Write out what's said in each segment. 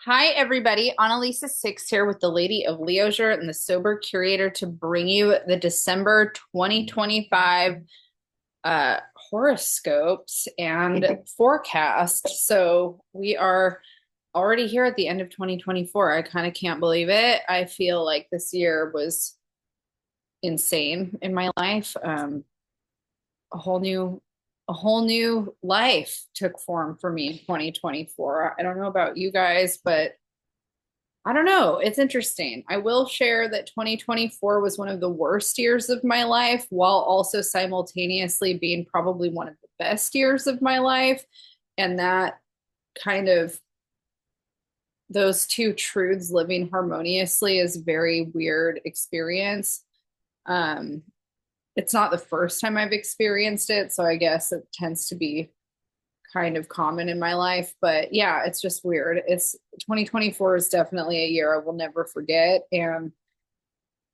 Hi, everybody. Analisa Six here with the Lady of Leisure and the Sober Curator to bring you the December 2025 horoscopes and forecast. So we are already here at the end of 2024. I kind of can't believe it. I feel like this year was insane in my life. A whole new a whole new life took form for me in 2024. I don't know about you guys, but I don't know. It's interesting. I will share that 2024 was one of the worst years of my life, while also simultaneously being probably one of the best years of my life. And that kind of those two truths living harmoniously is a very weird experience. Um, it's not the first time I've experienced it, so I guess it tends to be kind of common in my life. But yeah, it's just weird. It's 2024 is definitely a year I will never forget. And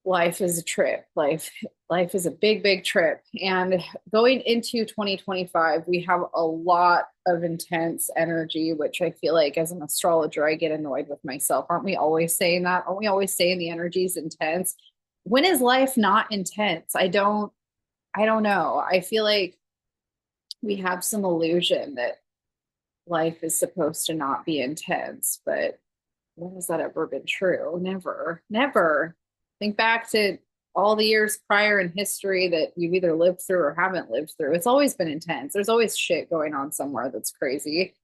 life is a trip. Life is a big trip. And going into 2025, we have a lot of intense energy, which I feel like as an astrologer, I get annoyed with myself. Aren't we always saying that? Aren't we always saying the energy is intense? When is life not intense? I don't know. I feel like we have some illusion that life is supposed to not be intense, but when has that ever been true? Never, never. Think back to all the years prior in history that you've either lived through or haven't lived through. It's always been intense. There's always shit going on somewhere that's crazy.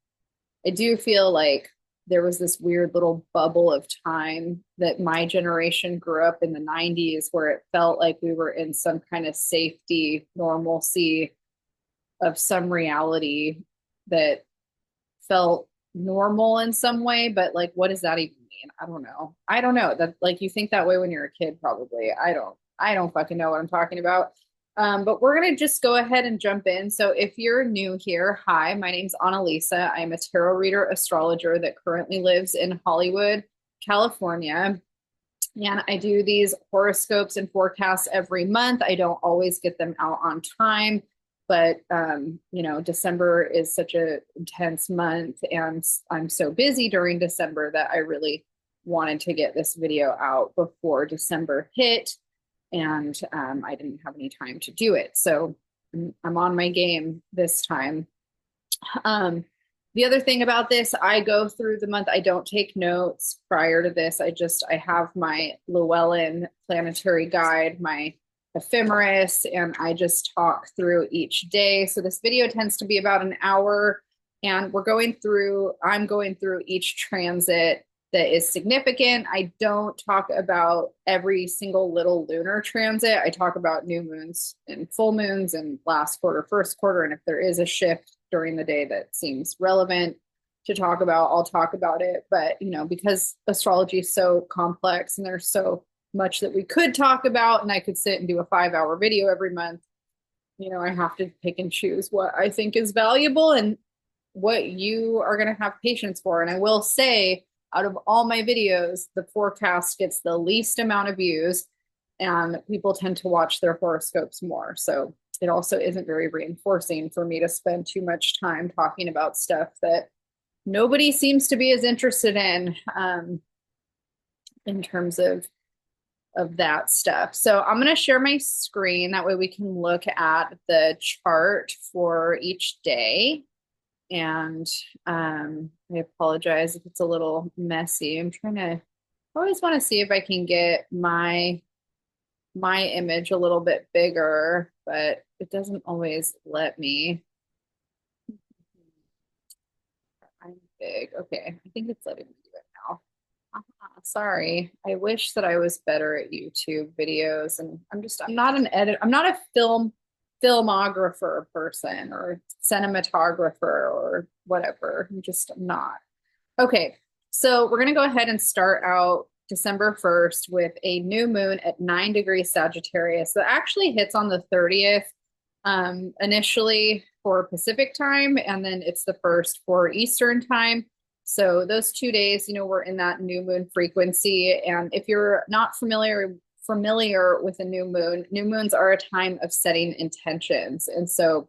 I do feel like there was this weird little bubble of time that my generation grew up in the 90s where it felt like we were in some kind of safety, normalcy of some reality that felt normal in some way, but like, what does that even mean? I don't know. I don't know that, like, you think that way when you're a kid, probably. I don't fucking know what I'm talking about. But we're going to just go ahead and jump in. So if you're new here, hi, my name's Annalisa. I'm a tarot reader astrologer that currently lives in Hollywood, California. And I do these horoscopes and forecasts every month. I don't always get them out on time, but December is such a intense month, and I'm so busy during December that I really wanted to get this video out before December hit, and I didn't have any time to do it. So I'm on my game this time. The other thing about this, I go through the month. I don't take notes prior to this. I have my Llewellyn planetary guide, my ephemeris, and I just talk through each day. So this video tends to be about an hour, and I'm going through each transit that is significant. I don't talk about every single little lunar transit. I talk about new moons and full moons and last quarter, first quarter, and if there is a shift during the day that seems relevant to talk about, I'll talk about it. But, because astrology is so complex and there's so much that we could talk about, and I could sit and do a 5-hour video every month, I have to pick and choose what I think is valuable and what you are going to have patience for. And I will say, out of all my videos, the forecast gets the least amount of views, and people tend to watch their horoscopes more. So it also isn't very reinforcing for me to spend too much time talking about stuff that nobody seems to be as interested in terms of that stuff. So I'm going to share my screen. That way we can look at the chart for each day. And I apologize if it's a little messy. I always want to see if I can get my image a little bit bigger, but it doesn't always let me. I'm big. Okay, I think it's letting me do it now. Sorry. I wish that I was better at YouTube videos, and I'm not an edit. I'm not a filmographer person or cinematographer or whatever. I'm not. Okay, so we're gonna go ahead and start out December 1st with a new moon at 9 degrees Sagittarius. That actually hits on the 30th initially for Pacific time, and then it's the first for Eastern time. So those 2 days, we're in that new moon frequency. And if you're not familiar with a new moon, new moons are a time of setting intentions. And so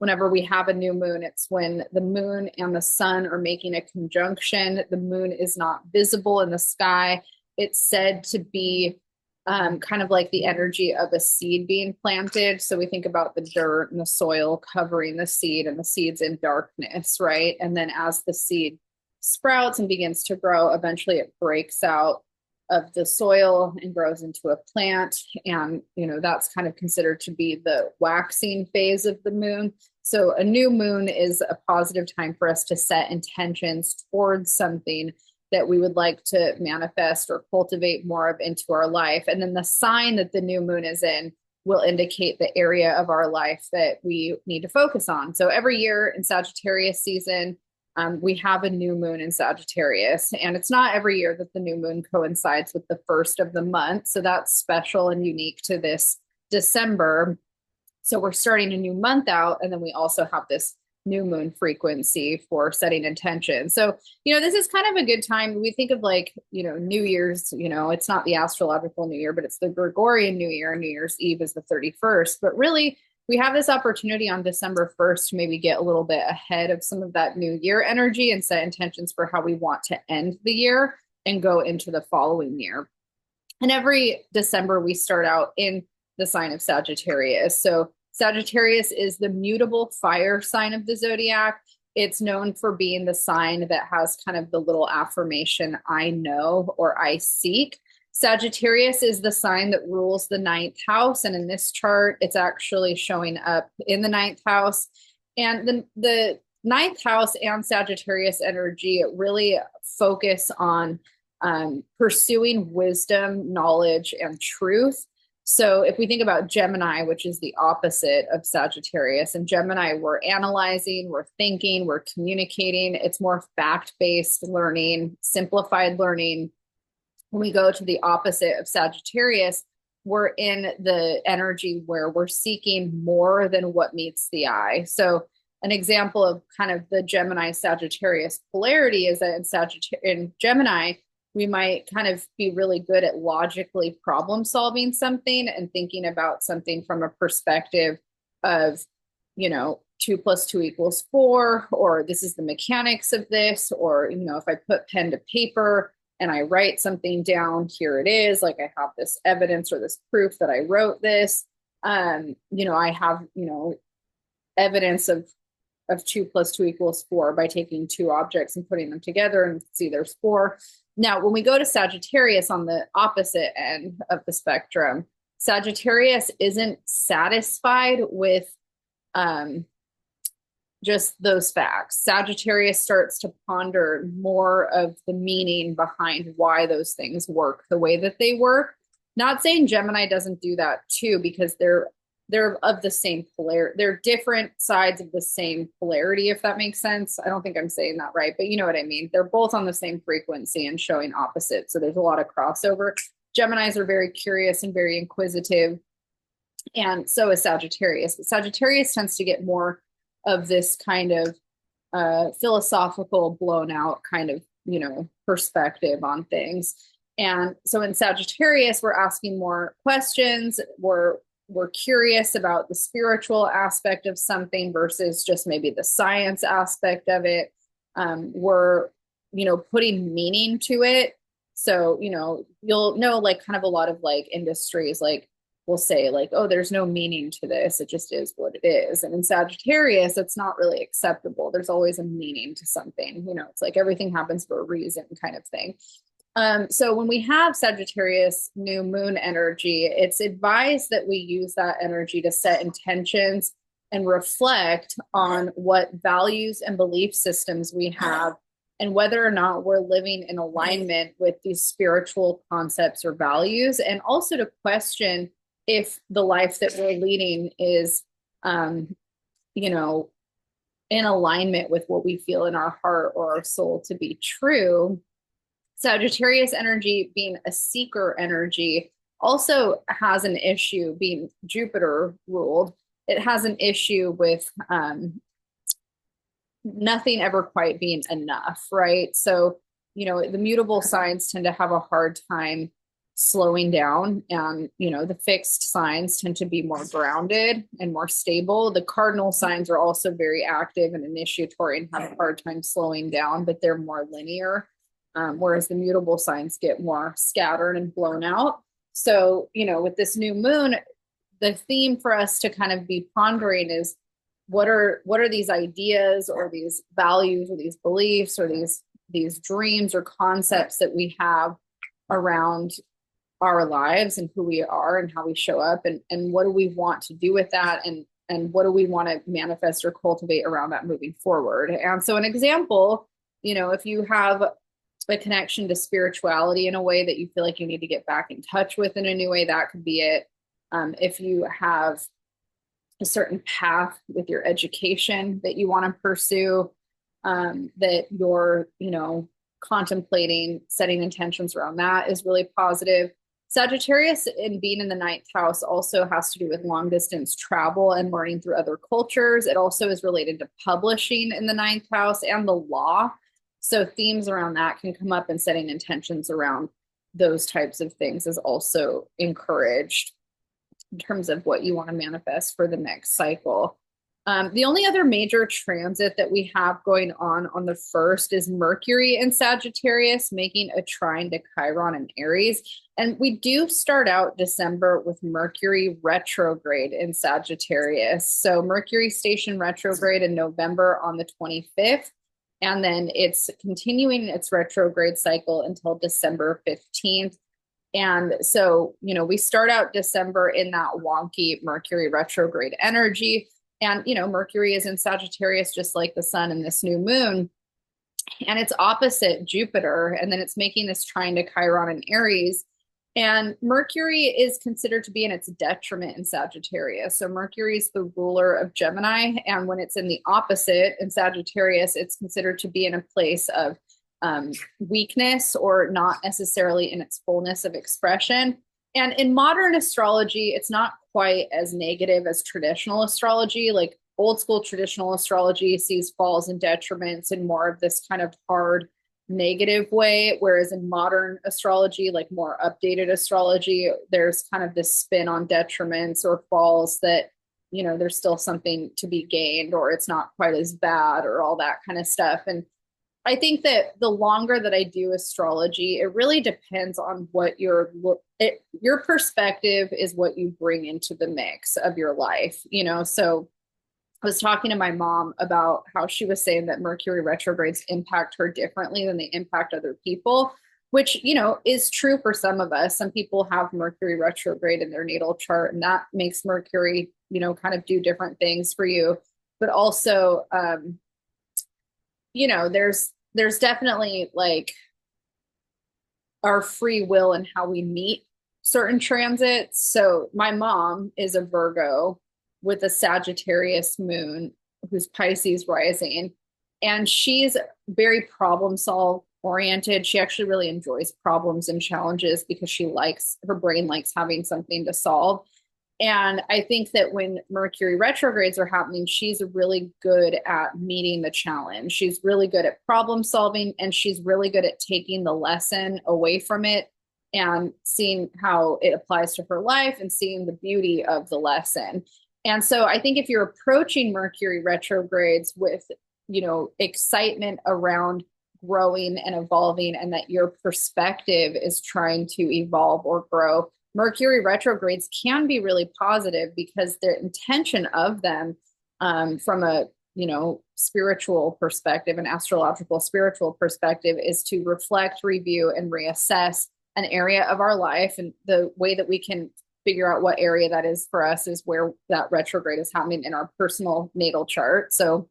whenever we have a new moon, it's when the moon and the sun are making a conjunction. The moon is not visible in the sky. It's said to be kind of like the energy of a seed being planted. So we think about the dirt and the soil covering the seed, and the seed's in darkness, right? And then as the seed sprouts and begins to grow, eventually it breaks out of the soil and grows into a plant. And, that's kind of considered to be the waxing phase of the moon. So a new moon is a positive time for us to set intentions towards something that we would like to manifest or cultivate more of into our life. And then the sign that the new moon is in will indicate the area of our life that we need to focus on. So every year in Sagittarius season, we have a new moon in Sagittarius, and it's not every year that the new moon coincides with the first of the month. So that's special and unique to this December. So we're starting a new month out, and then we also have this new moon frequency for setting intention. So, this is kind of a good time. We think of New Year's, it's not the astrological New Year, but it's the Gregorian New Year. New Year's Eve is the 31st. But really, we have this opportunity on December 1st to maybe get a little bit ahead of some of that new year energy and set intentions for how we want to end the year and go into the following year. And every December, we start out in the sign of Sagittarius. So Sagittarius is the mutable fire sign of the zodiac. It's known for being the sign that has kind of the little affirmation, I know, or I seek. Sagittarius is the sign that rules the ninth house. And in this chart, it's actually showing up in the ninth house. And the ninth house and Sagittarius energy really focus on pursuing wisdom, knowledge, and truth. So if we think about Gemini, which is the opposite of Sagittarius, and Gemini, we're analyzing, we're thinking, we're communicating. It's more fact-based learning, simplified learning. When we go to the opposite of Sagittarius, we're in the energy where we're seeking more than what meets the eye. So an example of kind of the Gemini Sagittarius polarity is that in Gemini, we might kind of be really good at logically problem solving something and thinking about something from a perspective of, 2 + 2 = 4, or this is the mechanics of this, or, if I put pen to paper and I write something down, here it is, like I have this evidence or this proof that I wrote this. I have, evidence of 2 + 2 = 4 by taking two objects and putting them together and see there's 4. Now, when we go to Sagittarius on the opposite end of the spectrum, Sagittarius isn't satisfied with just those facts. Sagittarius starts to ponder more of the meaning behind why those things work the way that they work. Not saying Gemini doesn't do that too, because they're of the same polarity. They're different sides of the same polarity, if that makes sense. I don't think I'm saying that right, but you know what I mean. They're both on the same frequency and showing opposites. So there's a lot of crossover. Geminis are very curious and very inquisitive. And so is Sagittarius. But Sagittarius tends to get more of this kind of philosophical, blown out kind of, perspective on things. And so in Sagittarius, we're asking more questions. We're curious about the spiritual aspect of something versus just maybe the science aspect of it. We're, putting meaning to it. So, you'll know like kind of a lot of like industries, like we'll say like, oh, there's no meaning to this. It just is what it is. And in Sagittarius, it's not really acceptable. There's always a meaning to something, it's like everything happens for a reason kind of thing. So when we have Sagittarius new moon energy, it's advised that we use that energy to set intentions and reflect on what values and belief systems we have and whether or not we're living in alignment with these spiritual concepts or values, and also to question if the life that we're leading is, in alignment with what we feel in our heart or our soul to be true. Sagittarius energy, being a seeker energy, also has an issue, being Jupiter ruled. It has an issue with nothing ever quite being enough, right? So, the mutable signs tend to have a hard time slowing down. And, the fixed signs tend to be more grounded and more stable. The cardinal signs are also very active and initiatory and have a hard time slowing down, but they're more linear. Whereas the mutable signs get more scattered and blown out. So, with this new moon, the theme for us to kind of be pondering is what are these ideas or these values or these beliefs or these dreams or concepts that we have around our lives and who we are and how we show up, and what do we want to do with that, and what do we want to manifest or cultivate around that moving forward. And so an example, if you have a connection to spirituality in a way that you feel like you need to get back in touch with in a new way, that could be it. If you have a certain path with your education that you want to pursue, that you're, contemplating setting intentions around, that is really positive. Sagittarius and being in the ninth house also has to do with long distance travel and learning through other cultures. It also is related to publishing in the ninth house and the law. So themes around that can come up, and setting intentions around those types of things is also encouraged in terms of what you want to manifest for the next cycle. The only other major transit that we have going on the 1st is Mercury in Sagittarius, making a trine to Chiron and Aries. And we do start out December with Mercury retrograde in Sagittarius. So Mercury station retrograde in November on the 25th. And then it's continuing its retrograde cycle until December 15th. And so, we start out December in that wonky Mercury retrograde energy. And, Mercury is in Sagittarius, just like the sun in this new moon. And it's opposite Jupiter. And then it's making this trine to Chiron and Aries. And Mercury is considered to be in its detriment in Sagittarius. So Mercury is the ruler of Gemini. And when it's in the opposite in Sagittarius, it's considered to be in a place of weakness or not necessarily in its fullness of expression. And in modern astrology, it's not quite as negative as traditional astrology. Like old school traditional astrology sees falls and detriments in more of this kind of hard negative way, whereas in modern astrology, like more updated astrology, there's kind of this spin on detriments or falls that, there's still something to be gained, or it's not quite as bad, or all that kind of stuff. And I think that the longer that I do astrology, it really depends on what your perspective is, what you bring into the mix of your life, So I was talking to my mom about how she was saying that Mercury retrogrades impact her differently than they impact other people, which, is true for some of us. Some people have Mercury retrograde in their natal chart, and that makes Mercury, kind of do different things for you. But also, there's definitely like our free will and how we meet certain transits. So my mom is a Virgo with a Sagittarius moon, who's Pisces rising, and she's very problem solve oriented. She actually really enjoys problems and challenges because her brain likes having something to solve. And I think that when Mercury retrogrades are happening, she's really good at meeting the challenge. She's really good at problem solving, and she's really good at taking the lesson away from it and seeing how it applies to her life and seeing the beauty of the lesson. And so I think if you're approaching Mercury retrogrades with, excitement around growing and evolving, and that your perspective is trying to evolve or grow, Mercury retrogrades can be really positive, because the intention of them, from a spiritual perspective, an astrological spiritual perspective, is to reflect, review, and reassess an area of our life. And the way that we can figure out what area that is for us is where that retrograde is happening in our personal natal chart. So,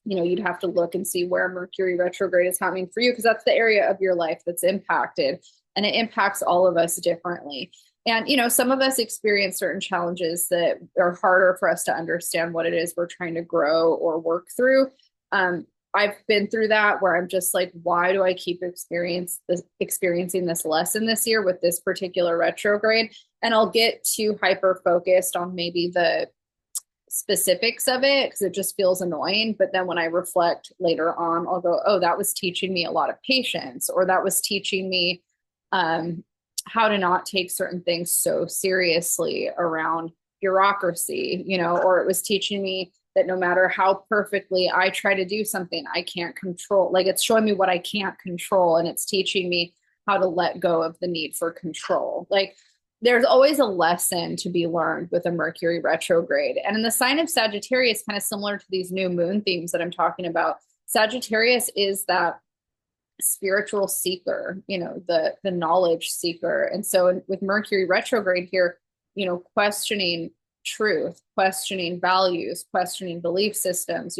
you'd have to look and see where Mercury retrograde is happening for you, because that's the area of your life that's impacted, and it impacts all of us differently. And, some of us experience certain challenges that are harder for us to understand what it is we're trying to grow or work through. I've been through that, where I'm just like, why do I keep experiencing this lesson this year with this particular retrograde? And I'll get too hyper focused on maybe the specifics of it, because it just feels annoying. But then when I reflect later on, I'll go, oh, that was teaching me a lot of patience, or that was teaching me, how to not take certain things so seriously around bureaucracy, or it was teaching me that no matter how perfectly I try to do something, I can't control. Like it's showing me what I can't control, and it's teaching me how to let go of the need for control. Like there's always a lesson to be learned with a Mercury retrograde. And in the sign of Sagittarius, kind of similar to these new moon themes that I'm talking about, Sagittarius is that spiritual seeker, the knowledge seeker. And so with Mercury retrograde here, questioning truth, questioning values, questioning belief systems,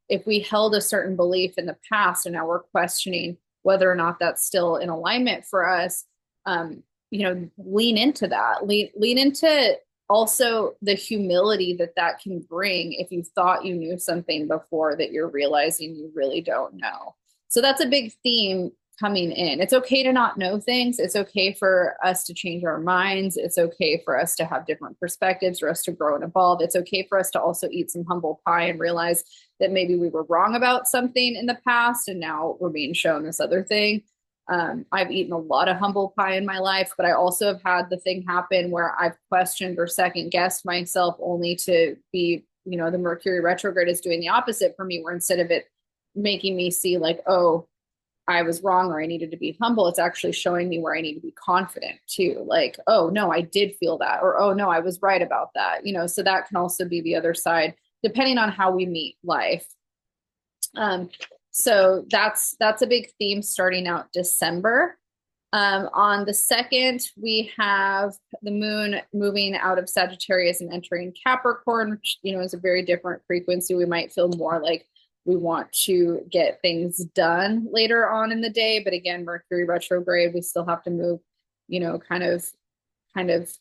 if we held a certain belief in the past and now we're questioning whether or not that's still in alignment for us, lean into that, lean into also the humility that can bring if you thought you knew something before that you're realizing you really don't know. So that's a big theme coming in. It's okay to not know things. It's okay for us to change our minds. It's okay for us to have different perspectives, for us to grow and evolve. It's okay for us to also eat some humble pie and realize that maybe we were wrong about something in the past and now we're being shown this other thing. I've eaten a lot of humble pie in my life, but I also have had the thing happen where I've questioned or second guessed myself only to be, the Mercury retrograde is doing the opposite for me, where instead of it making me see like, oh, I was wrong or I needed to be humble, it's actually showing me where I need to be confident too. Like, oh no, I did feel that, or oh no, I was right about that. So that can also be the other side, depending on how we meet life. So that's a big theme starting out December. On the 2nd, we have the moon moving out of Sagittarius and entering Capricorn, which, is a very different frequency. We might feel more like we want to get things done later on in the day. But again, Mercury retrograde, we still have to move, kind of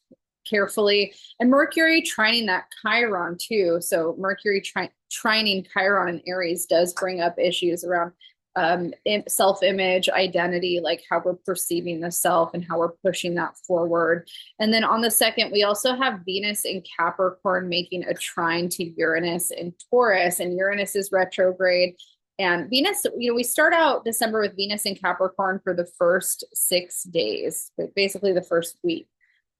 carefully. And Mercury trining that Chiron too. So Mercury trining Chiron in Aries does bring up issues around self-image, identity, like how we're perceiving the self and how we're pushing that forward. And then on the 2nd, we also have Venus in Capricorn making a trine to Uranus in Taurus, and Uranus is retrograde. And Venus, we start out December with Venus in Capricorn for the first 6 days, but basically the first week.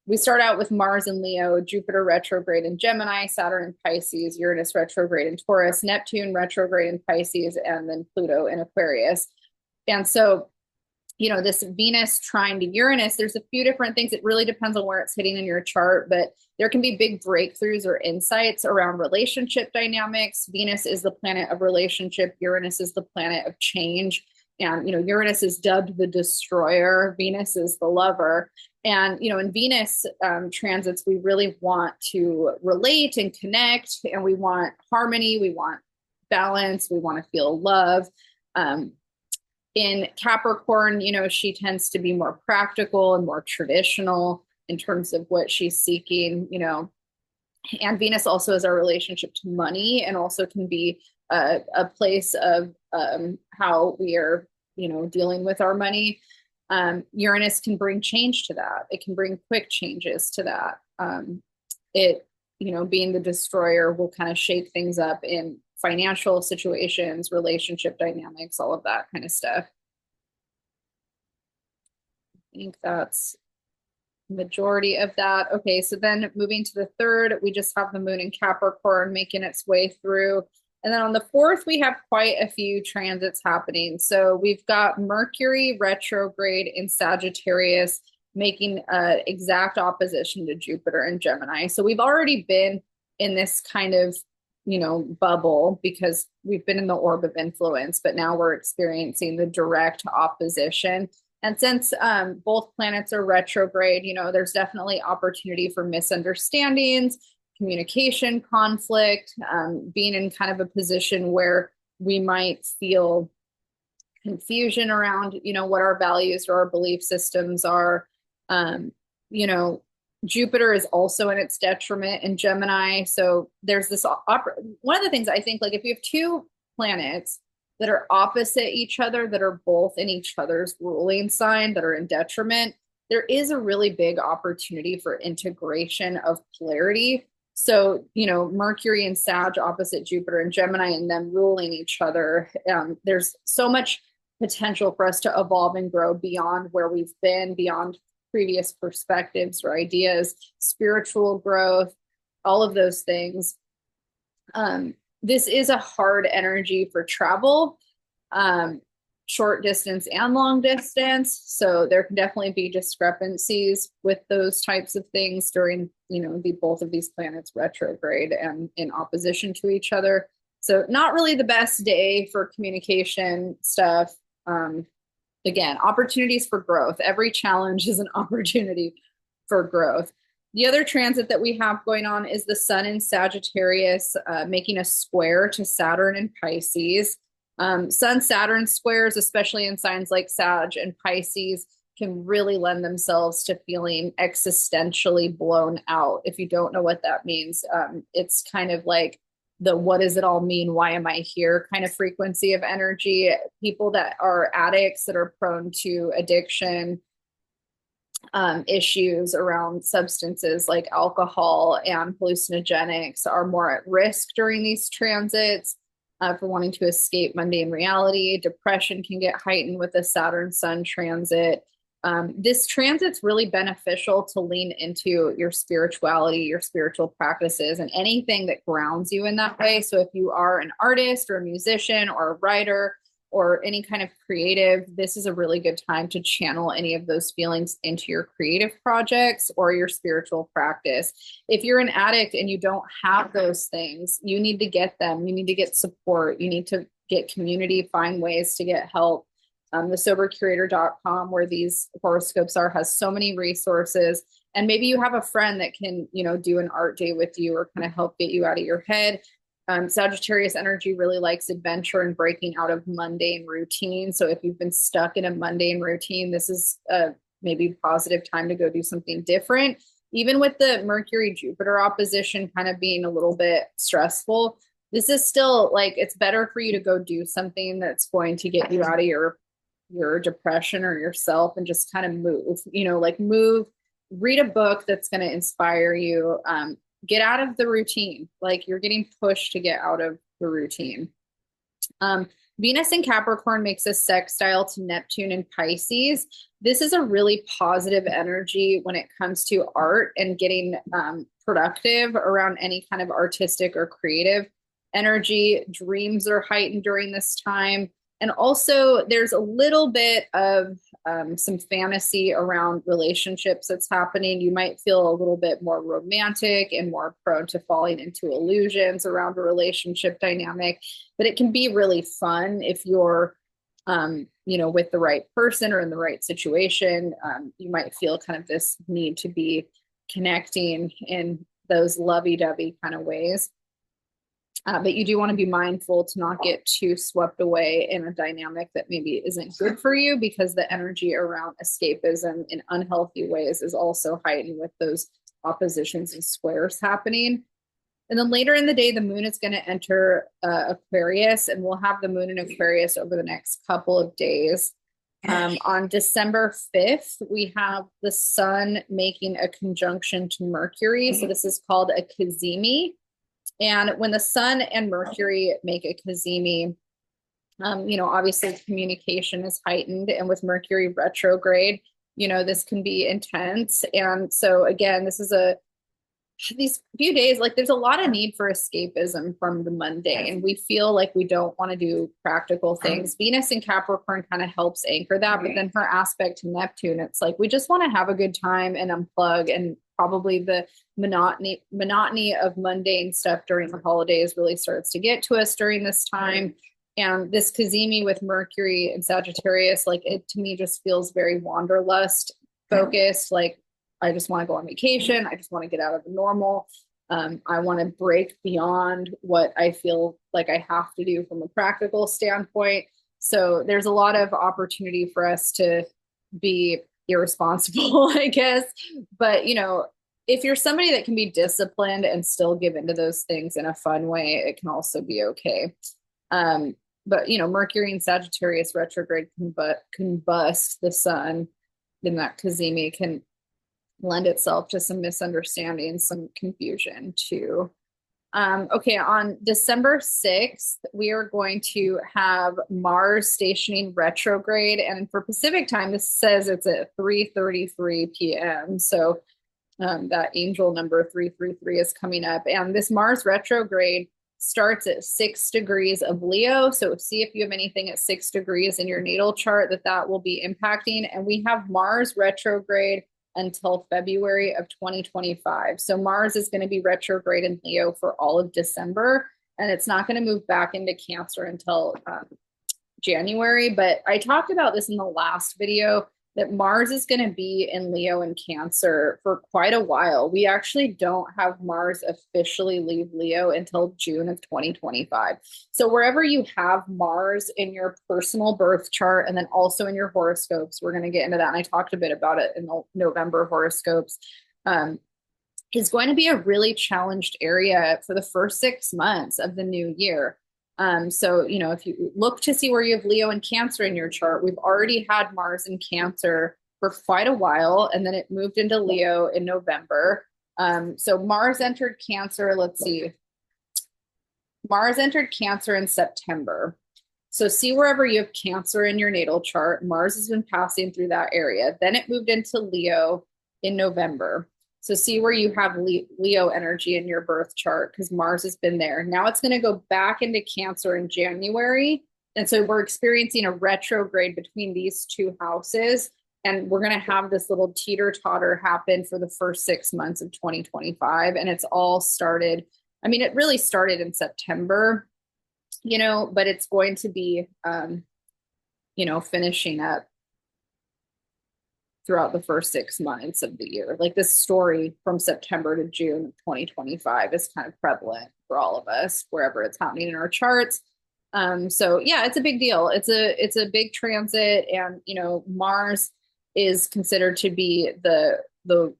We start out with Mars in Leo, Jupiter retrograde in Gemini, Saturn in Pisces, Uranus retrograde in Taurus, Neptune retrograde in Pisces, and then Pluto in Aquarius. And so, this Venus trine to Uranus, there's a few different things. It really depends on where it's hitting in your chart, but there can be big breakthroughs or insights around relationship dynamics. Venus is the planet of relationship. Uranus is the planet of change. And, Uranus is dubbed the destroyer. Venus is the lover. And, in Venus transits, we really want to relate and connect, and we want harmony, we want balance, we want to feel love. In Capricorn, she tends to be more practical and more traditional in terms of what she's seeking, and Venus also is our relationship to money and also can be a place of how we are, dealing with our money. Uranus can bring change to that. It can bring quick changes to that. It, being the destroyer will kind of shake things up in financial situations, relationship dynamics, all of that kind of stuff. I think that's majority of that. Okay, so then moving to the 3rd, we just have the moon in Capricorn making its way through. And then on the 4th, we have quite a few transits happening. So we've got Mercury retrograde in Sagittarius making an exact opposition to Jupiter in Gemini. So we've already been in this kind of, bubble because we've been in the orb of influence, but now we're experiencing the direct opposition. And since both planets are retrograde, there's definitely opportunity for misunderstandings, communication conflict, being in kind of a position where we might feel confusion around, what our values or our belief systems are. Jupiter is also in its detriment in Gemini. So there's this, one of the things I think, like if you have two planets that are opposite each other, that are both in each other's ruling sign, that are in detriment, there is a really big opportunity for integration of polarity. So, Mercury and Sag opposite Jupiter and Gemini and them ruling each other. There's so much potential for us to evolve and grow beyond where we've been, beyond previous perspectives or ideas, spiritual growth, all of those things. This is a hard energy for travel, short distance and long distance. So there can definitely be discrepancies with those types of things during, both of these planets retrograde and in opposition to each other. So not really the best day for communication stuff. Again, opportunities for growth. Every challenge is an opportunity for growth. The other transit that we have going on is the Sun in Sagittarius, making a square to Saturn in Pisces. Sun-Saturn squares, especially in signs like Sag and Pisces, can really lend themselves to feeling existentially blown out. If you don't know what that means, it's kind of like the what does it all mean? Why am I here? Kind of frequency of energy. People that are addicts, that are prone to addiction, issues around substances like alcohol and hallucinogenics are more at risk during these transits for wanting to escape mundane reality. Depression can get heightened with the Saturn Sun transit. This transit's really beneficial to lean into your spirituality, your spiritual practices, and anything that grounds you in that way. So if you are an artist or a musician or a writer or any kind of creative, this is a really good time to channel any of those feelings into your creative projects or your spiritual practice. If you're an addict and you don't have those things, you need to get them. You need to get support. You need to get community, find ways to get help. The sobercurator.com, where these horoscopes are, has so many resources. And maybe you have a friend that can, do an art day with you or kind of help get you out of your head. Sagittarius energy really likes adventure and breaking out of mundane routine. So if you've been stuck in a mundane routine, this is maybe a positive time to go do something different. Even with the Mercury-Jupiter opposition kind of being a little bit stressful, this is still like, it's better for you to go do something that's going to get you out of your depression or yourself and just kind of move, read a book that's going to inspire you. Get out of the routine. Like, you're getting pushed to get out of the routine. Venus in Capricorn makes a sextile to Neptune in Pisces. This is a really positive energy when it comes to art and getting productive around any kind of artistic or creative energy. Dreams are heightened during this time. And also there's a little bit of some fantasy around relationships that's happening. You might feel a little bit more romantic and more prone to falling into illusions around a relationship dynamic, but it can be really fun if you're, with the right person or in the right situation. You might feel kind of this need to be connecting in those lovey-dovey kind of ways. But you do want to be mindful to not get too swept away in a dynamic that maybe isn't good for you, because the energy around escapism in unhealthy ways is also heightened with those oppositions and squares happening. And then later in the day, the moon is going to enter Aquarius, and we'll have the moon in Aquarius over the next couple of days. On December 5th, we have the sun making a conjunction to Mercury. So this is called a cazimi. And when the sun and Mercury make a cazimi, obviously communication is heightened. And with Mercury retrograde, this can be intense. And so again, these few days, like, there's a lot of need for escapism from the mundane. We feel like we don't want to do practical things. Venus in Capricorn kind of helps anchor that. But then her aspect to Neptune, it's like, we just want to have a good time and unplug, and probably the monotony of mundane stuff during the holidays really starts to get to us during this time. And this cazimi with Mercury and Sagittarius, like, it to me just feels very wanderlust focused. Like, I just want to go on vacation. I just want to get out of the normal. I want to break beyond what I feel like I have to do from a practical standpoint. So there's a lot of opportunity for us to be irresponsible, I guess. But, if you're somebody that can be disciplined and still give into those things in a fun way, it can also be okay. But, Mercury and Sagittarius retrograde can bust the sun in that cazimi, can lend itself to some misunderstanding, some confusion too. Okay, on December 6th, we are going to have Mars stationing retrograde. And for Pacific time, this says it's at 3:33 p.m. So that angel number 333 is coming up. And this Mars retrograde starts at 6 degrees of Leo. So see if you have anything at 6 degrees in your natal chart that will be impacting. And we have Mars retrograde until February of 2025. So Mars is going to be retrograde in Leo for all of December, and it's not going to move back into Cancer until January. But I talked about this in the last video that Mars is going to be in Leo and Cancer for quite a while. We actually don't have Mars officially leave Leo until June of 2025. So wherever you have Mars in your personal birth chart and then also in your horoscopes, we're going to get into that. And I talked a bit about it in the November horoscopes. Is going to be a really challenged area for the first 6 months of the new year. So, if you look to see where you have Leo and Cancer in your chart, we've already had Mars in Cancer for quite a while, and then it moved into Leo in November. So Mars entered Cancer, let's see. Mars entered Cancer in September. So see wherever you have Cancer in your natal chart, Mars has been passing through that area. Then it moved into Leo in November. So see where you have Leo energy in your birth chart because Mars has been there. Now it's going to go back into Cancer in January. And so we're experiencing a retrograde between these two houses. And we're going to have this little teeter-totter happen for the first 6 months of 2025. And it's all started, it really started in September, but it's going to be, finishing up throughout the first 6 months of the year. Like this story from September to June of 2025 is kind of prevalent for all of us, wherever it's happening in our charts. So yeah, it's a big deal. It's a big transit, and Mars is considered to be the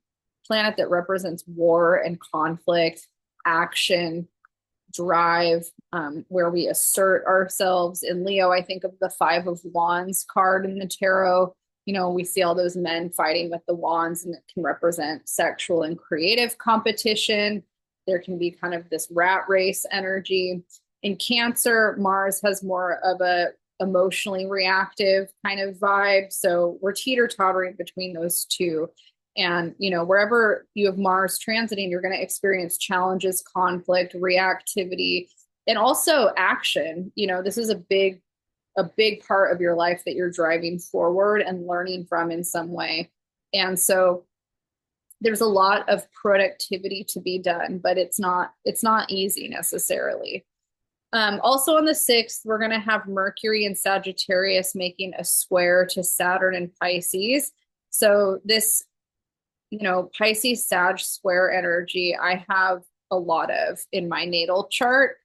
planet that represents war and conflict, action, drive, where we assert ourselves. In Leo, I think of the Five of Wands card in the tarot. We see all those men fighting with the wands, and it can represent sexual and creative competition. There can be kind of this rat race energy. In Cancer, Mars has more of a emotionally reactive kind of vibe. So we're teeter-tottering between those two. And, wherever you have Mars transiting, you're going to experience challenges, conflict, reactivity, and also action. This is a big part of your life that you're driving forward and learning from in some way. And so there's a lot of productivity to be done, but it's not easy necessarily. Also on the 6th, we're going to have Mercury and Sagittarius making a square to Saturn and Pisces. So this, Pisces Sag square energy, I have a lot of in my natal chart.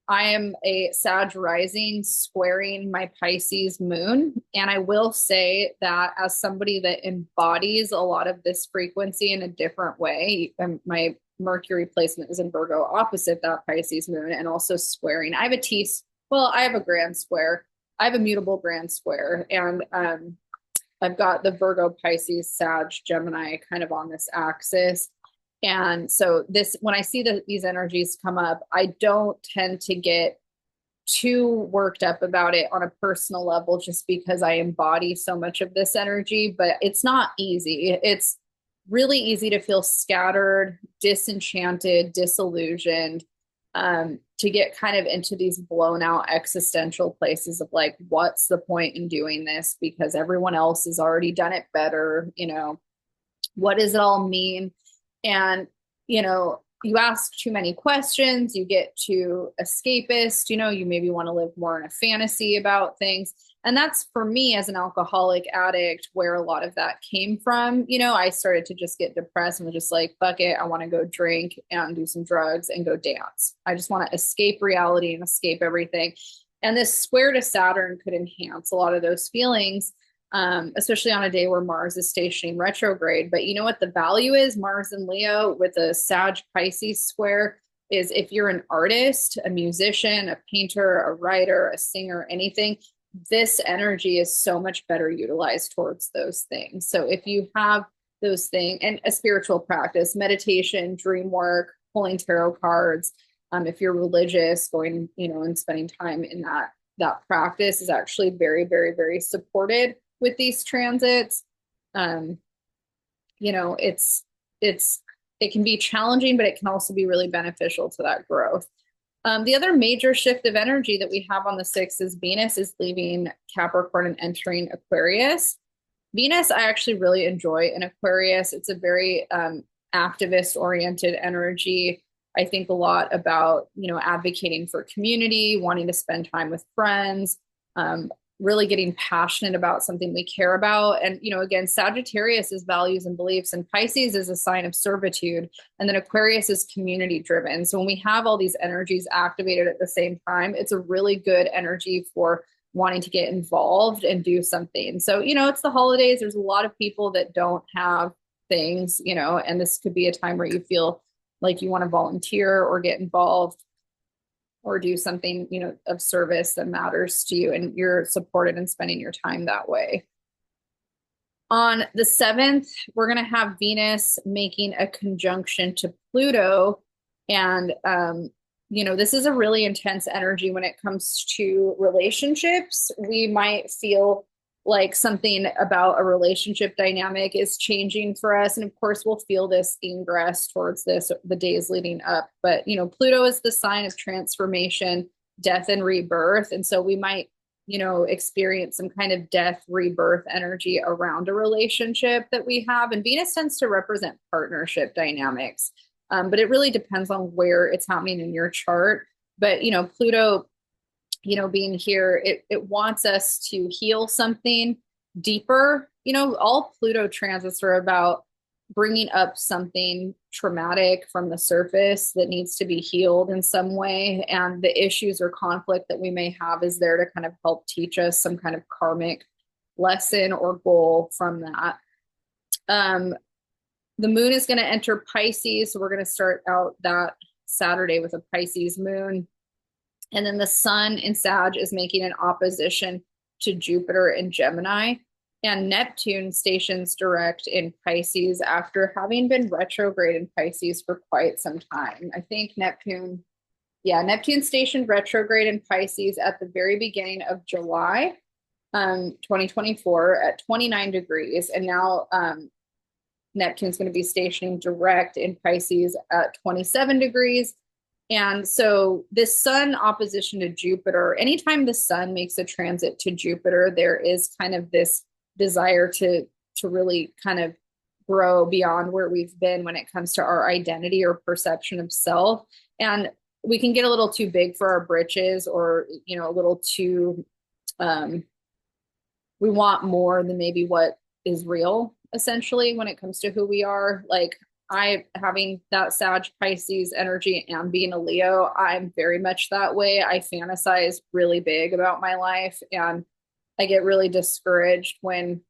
I am a Sag rising squaring my Pisces moon. And I will say that as somebody that embodies a lot of this frequency in a different way, my Mercury placement is in Virgo opposite that Pisces moon and also squaring. I have a grand square. I have a mutable grand square. And I've got the Virgo, Pisces, Sag, Gemini kind of on this axis. And so when I see these energies come up, I don't tend to get too worked up about it on a personal level, just because I embody so much of this energy, but it's not easy. It's really easy to feel scattered, disenchanted, disillusioned, to get kind of into these blown out existential places of like, what's the point in doing this? Because everyone else has already done it better. What does it all mean? And, you ask too many questions, you get too escapist, you maybe want to live more in a fantasy about things. And that's for me as an alcoholic addict where a lot of that came from. I started to just get depressed and was just like, fuck it, I want to go drink and do some drugs and go dance. I just want to escape reality and escape everything. And this square to Saturn could enhance a lot of those feelings. Especially on a day where Mars is stationing retrograde. But you know what the value is? Mars and Leo with a Sag Pisces square is if you're an artist, a musician, a painter, a writer, a singer, anything, this energy is so much better utilized towards those things. So if you have those things and a spiritual practice, meditation, dream work, pulling tarot cards, If you're religious, going, and spending time in that practice is actually very, very, very supported with these transits. Um, it's it can be challenging, but it can also be really beneficial to that growth. The other major shift of energy that we have on the 6th is Venus is leaving Capricorn and entering Aquarius. Venus, I actually really enjoy in Aquarius. It's a very activist oriented energy. I think a lot about, advocating for community, wanting to spend time with friends, really getting passionate about something we care about. And, again, Sagittarius is values and beliefs, and Pisces is a sign of servitude. And then Aquarius is community driven. So when we have all these energies activated at the same time, it's a really good energy for wanting to get involved and do something. So, it's the holidays. There's a lot of people that don't have things, and this could be a time where you feel like you want to volunteer or get involved or do something, of service that matters to you, and you're supported in spending your time that way. On the 7th, we're going to have Venus making a conjunction to Pluto. And, this is a really intense energy when it comes to relationships. We might feel like something about a relationship dynamic is changing for us. And of course, we'll feel this ingress towards this the days leading up. But, Pluto is the sign of transformation, death, and rebirth. And so we might, experience some kind of death, rebirth energy around a relationship that we have. And Venus tends to represent partnership dynamics. But it really depends on where it's happening in your chart. But, Pluto, being here, it wants us to heal something deeper. All Pluto transits are about bringing up something traumatic from the surface that needs to be healed in some way. And the issues or conflict that we may have is there to kind of help teach us some kind of karmic lesson or goal from that. The moon is going to enter Pisces. So we're going to start out that Saturday with a Pisces moon. And then the sun in Sag is making an opposition to Jupiter in Gemini. And Neptune stations direct in Pisces after having been retrograde in Pisces for quite some time. I think Neptune stationed retrograde in Pisces at the very beginning of July 2024 at 29 degrees. And now Neptune's going to be stationing direct in Pisces at 27 degrees. And so this sun opposition to Jupiter, anytime the sun makes a transit to Jupiter, there is kind of this desire to really kind of grow beyond where we've been when it comes to our identity or perception of self. And we can get a little too big for our britches, or, a little too, we want more than maybe what is real, essentially, when it comes to who we are. Like, having that Sag Pisces energy and being a Leo, I'm very much that way. I fantasize really big about my life, and I get really discouraged when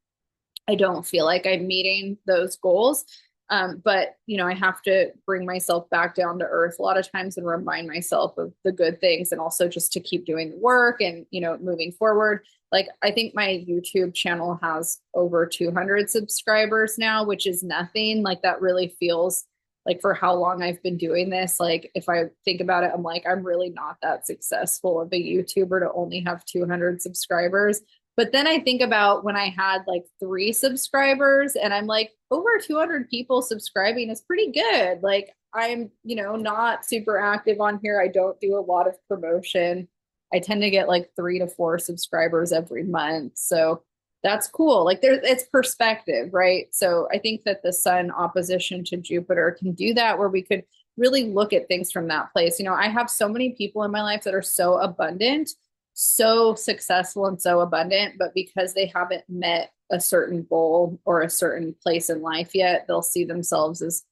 I don't feel like I'm meeting those goals. But, I have to bring myself back down to earth a lot of times and remind myself of the good things, and also just to keep doing the work and, moving forward. Like, I think my YouTube channel has over 200 subscribers now, which is nothing. Like, that really feels like, for how long I've been doing this, like, if I think about it, I'm like, I'm really not that successful of a YouTuber to only have 200 subscribers. But then I think about when I had like 3 subscribers, and I'm like, over 200 people subscribing is pretty good. Like, I'm, not super active on here. I don't do a lot of promotion. I tend to get like 3 to 4 subscribers every month. So that's cool. Like, it's perspective, right? So I think that the sun opposition to Jupiter can do that, where we could really look at things from that place. I have so many people in my life that are so abundant, so successful, and so abundant, but because they haven't met a certain goal or a certain place in life yet, they'll see themselves as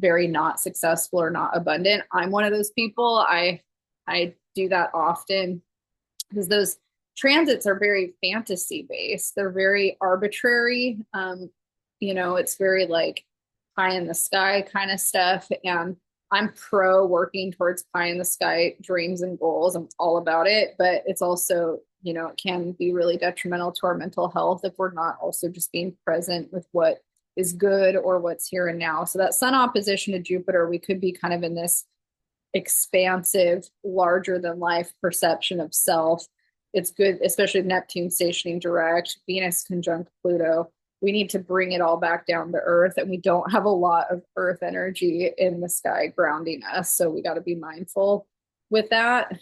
very not successful or not abundant. I'm one of those people. I do that often because those transits are very fantasy based. They're very arbitrary. It's very like pie in the sky kind of stuff. And I'm pro working towards pie in the sky dreams and goals. I'm all about it, but it's also, it can be really detrimental to our mental health if we're not also just being present with what is good or what's here and now. So that sun opposition to Jupiter, we could be kind of in this expansive, larger than life perception of self. It's good, especially Neptune stationing direct, Venus conjunct Pluto. We need to bring it all back down to earth, and we don't have a lot of earth energy in the sky grounding us. So we got to be mindful with that.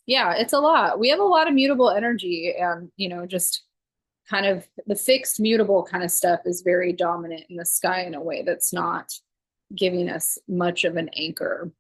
Yeah, it's a lot. We have a lot of mutable energy, and just kind of the fixed mutable kind of stuff is very dominant in the sky in a way that's not giving us much of an anchor.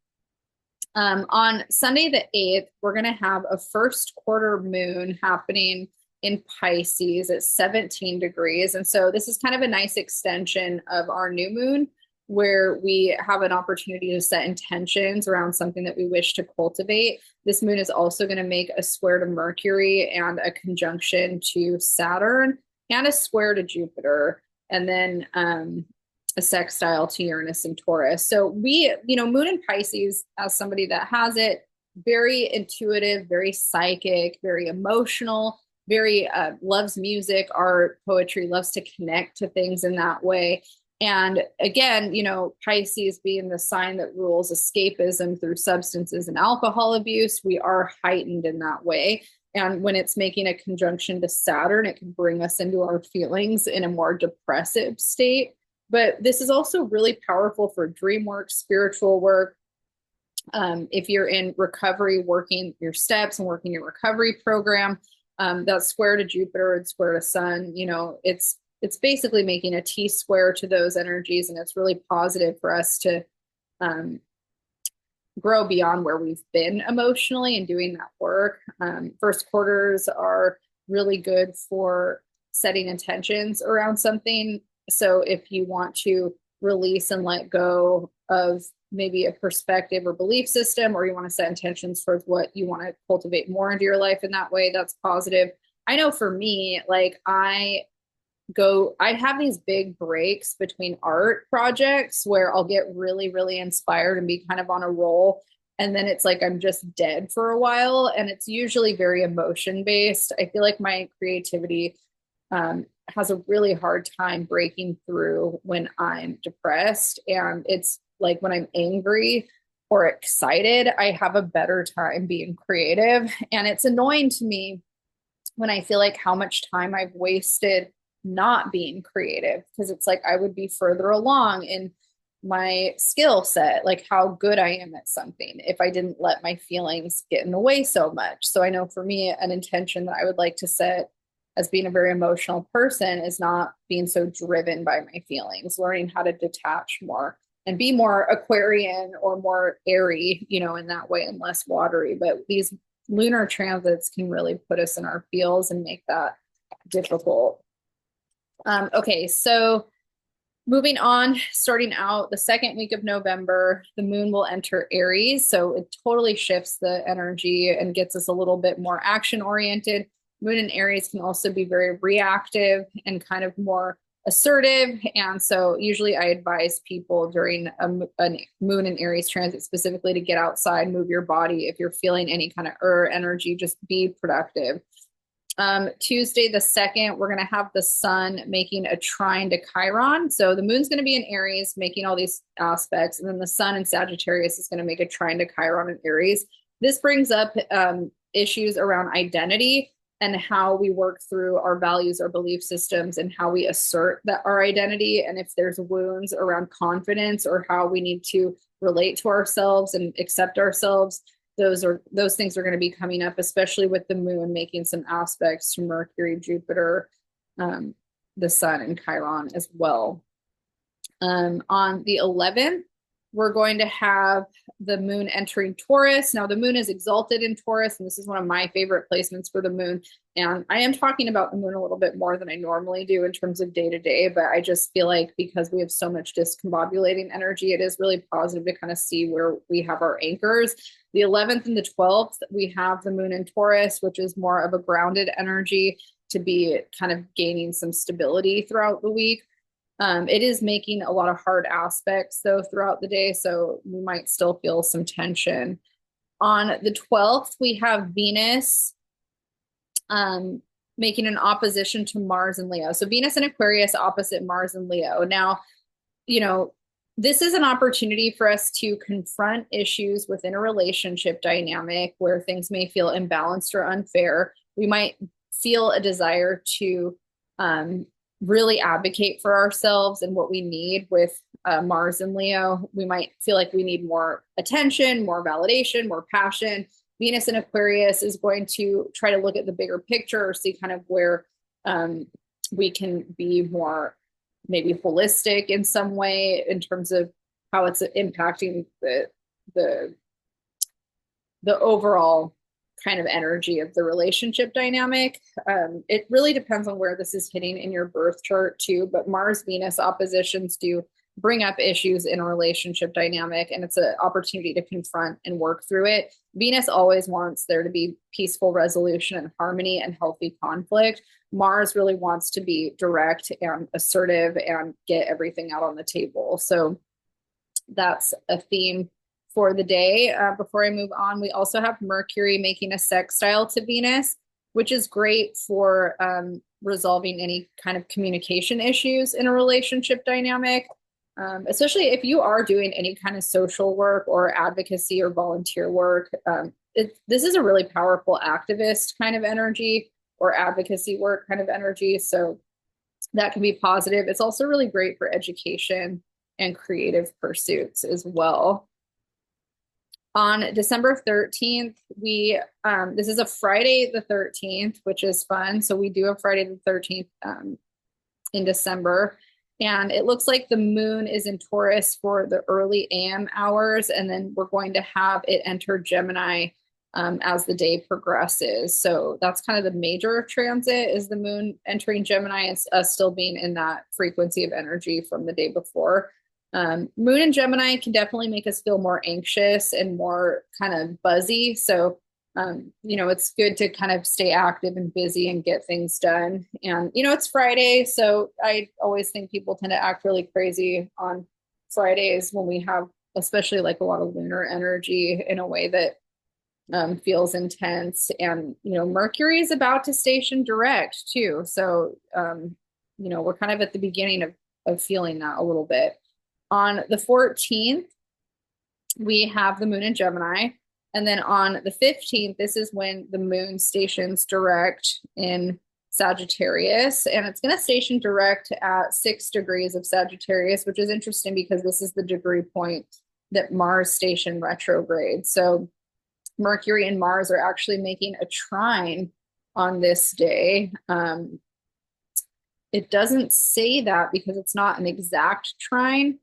On Sunday the 8th, we're going to have a first quarter moon happening in Pisces at 17 degrees. And so this is kind of a nice extension of our new moon, where we have an opportunity to set intentions around something that we wish to cultivate. This moon is also going to make a square to Mercury and a conjunction to Saturn and a square to Jupiter, and then a sextile to Uranus and Taurus. So moon in Pisces, as somebody that has it, very intuitive, very psychic, very emotional, very loves music, art, poetry, loves to connect to things in that way. And again, Pisces being the sign that rules escapism through substances and alcohol abuse, we are heightened in that way. And when it's making a conjunction to Saturn, it can bring us into our feelings in a more depressive state. But this is also really powerful for dream work, spiritual work. If you're in recovery, working your steps and working your recovery program, that's square to Jupiter and square to Sun. It's basically making a T square to those energies, and it's really positive for us to grow beyond where we've been emotionally and doing that work. First quarters are really good for setting intentions around something. So if you want to release and let go of maybe a perspective or belief system, or you want to set intentions for what you want to cultivate more into your life in that way, that's positive. I know for me, like I have these big breaks between art projects where I'll get really, really inspired and be kind of on a roll. And then it's like I'm just dead for a while. And it's usually very emotion based. I feel like my creativity has a really hard time breaking through when I'm depressed. And it's like when I'm angry or excited, I have a better time being creative. And it's annoying to me when I feel like how much time I've wasted not being creative, because it's like I would be further along in my skill set, like how good I am at something if I didn't let my feelings get in the way so much. So I know for me, an intention that I would like to set as being a very emotional person is not being so driven by my feelings, learning how to detach more and be more Aquarian or more airy, in that way, and less watery. But these lunar transits can really put us in our feels and make that difficult. Okay, so moving on, starting out the second week of November, the moon will enter Aries. So it totally shifts the energy and gets us a little bit more action oriented. Moon in Aries can also be very reactive and kind of more assertive. And so usually I advise people during a moon in Aries transit specifically to get outside, move your body. If you're feeling any kind of energy, just be productive. Tuesday the 2nd, we're going to have the sun making a trine to Chiron. So the moon's going to be in Aries making all these aspects, and then the sun in Sagittarius is going to make a trine to Chiron in Aries. This brings up issues around identity and how we work through our values, our belief systems, and how we assert that our identity. And if there's wounds around confidence or how we need to relate to ourselves and accept ourselves, those things are going to be coming up, especially with the moon making some aspects to Mercury, Jupiter, the sun, and Chiron as well. On the 11th, we're going to have the moon entering Taurus. Now, the moon is exalted in Taurus, and this is one of my favorite placements for the moon. And I am talking about the moon a little bit more than I normally do in terms of day to day, but I just feel like because we have so much discombobulating energy, it is really positive to kind of see where we have our anchors. The 11th and the 12th, we have the moon in Taurus, which is more of a grounded energy to be kind of gaining some stability throughout the week. It is making a lot of hard aspects though throughout the day, so we might still feel some tension. On the 12th, we have Venus making an opposition to Mars and Leo. So Venus and Aquarius opposite Mars and Leo. Now, this is an opportunity for us to confront issues within a relationship dynamic where things may feel imbalanced or unfair. We might feel a desire to um, really advocate for ourselves and what we need with Mars and Leo. We might feel like we need more attention, more validation, more passion. Venus in Aquarius is going to try to look at the bigger picture or see kind of where we can be more maybe holistic in some way in terms of how it's impacting the the overall kind of energy of the relationship dynamic. It really depends on where this is hitting in your birth chart too, but Mars Venus oppositions do bring up issues in a relationship dynamic, and it's an opportunity to confront and work through it. Venus always wants there to be peaceful resolution and harmony and healthy conflict. Mars really wants to be direct and assertive and get everything out on the table. So that's a theme for the day. Before I move on, we also have Mercury making a sextile to Venus, which is great for resolving any kind of communication issues in a relationship dynamic. Especially if you are doing any kind of social work or advocacy or volunteer work. This is a really powerful activist kind of energy or advocacy work kind of energy. So that can be positive. It's also really great for education and creative pursuits as well. On December 13th, this is a Friday the 13th, which is fun. So we do a Friday the 13th in December. And it looks like the moon is in Taurus for the early AM hours, and then we're going to have it enter Gemini as the day progresses. So that's kind of the major transit, is the moon entering Gemini and us still being in that frequency of energy from the day before. Moon in Gemini can definitely make us feel more anxious and more kind of buzzy. So it's good to kind of stay active and busy and get things done. And, it's Friday. So I always think people tend to act really crazy on Fridays when we have, especially like a lot of lunar energy in a way that feels intense. And, Mercury is about to station direct too. So, we're kind of at the beginning of feeling that a little bit. On the 14th, we have the moon in Gemini. And then on the 15th, this is when the moon stations direct in Sagittarius. And it's going to station direct at 6 degrees of Sagittarius, which is interesting because this is the degree point that Mars stationed retrograde. So Mercury and Mars are actually making a trine on this day. It doesn't say that because it's not an exact trine.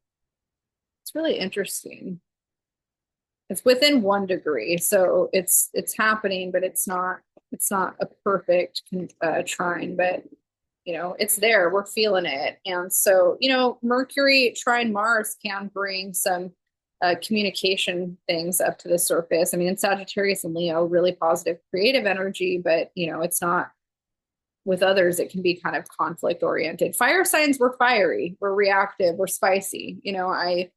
It's really interesting. It's within 1 degree, so it's happening, but it's not a perfect trine, but it's there. We're feeling it, and so Mercury trine Mars can bring some communication things up to the surface. I mean, in Sagittarius and Leo, really positive, creative energy, but it's not. With others, it can be kind of conflict oriented. Fire signs, we're fiery, we're reactive, we're spicy. I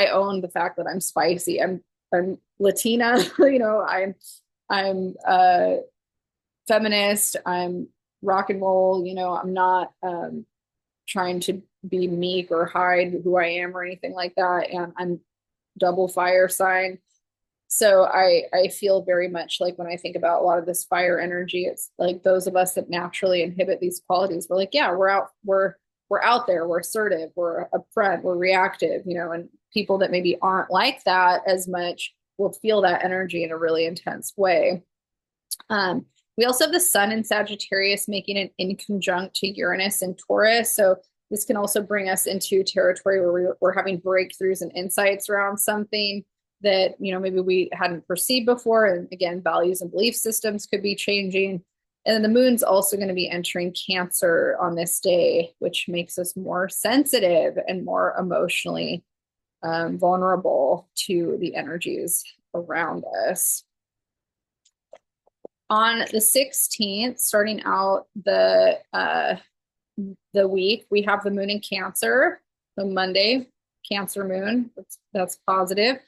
own the fact that I'm spicy. I'm Latina, I'm feminist, I'm rock and roll, I'm not trying to be meek or hide who I am or anything like that. And I'm double fire sign. So I feel very much like when I think about a lot of this fire energy, it's like those of us that naturally inhibit these qualities, we're like, yeah, we're out there, we're assertive, we're upfront, we're reactive, and people that maybe aren't like that as much will feel that energy in a really intense way. We also have the sun in Sagittarius making an inconjunct to Uranus and Taurus. So this can also bring us into territory where we're having breakthroughs and insights around something that, maybe we hadn't perceived before. And again, values and belief systems could be changing. And then the moon's also going to be entering Cancer on this day, which makes us more sensitive and more emotionally vulnerable to the energies around us. On the 16th, starting out the week, we have the moon in Cancer. So Monday, Cancer moon, that's positive.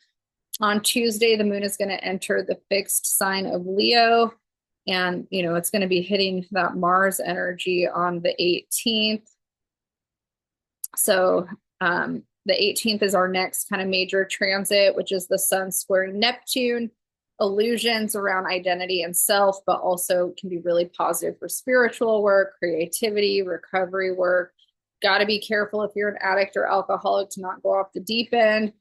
On Tuesday, the moon is going to enter the fixed sign of Leo. And, it's going to be hitting that Mars energy on the 18th. So The 18th is our next kind of major transit, which is the sun squaring Neptune. Illusions around identity and self, but also can be really positive for spiritual work, creativity, recovery work. Got to be careful if you're an addict or alcoholic to not go off the deep end.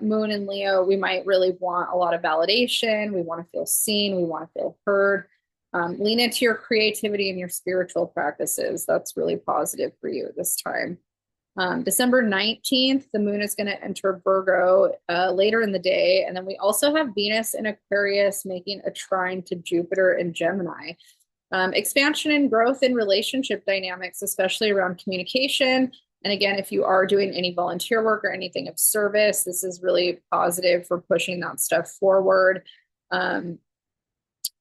Moon and Leo, we might really want a lot of validation. We want to feel seen. We want to feel heard. Lean into your creativity and your spiritual practices. That's really positive for you this time. December 19th, the moon is going to enter Virgo later in the day. And then we also have Venus in Aquarius making a trine to Jupiter in Gemini. Expansion and growth in relationship dynamics, especially around communication. And again, if you are doing any volunteer work or anything of service, this is really positive for pushing that stuff forward.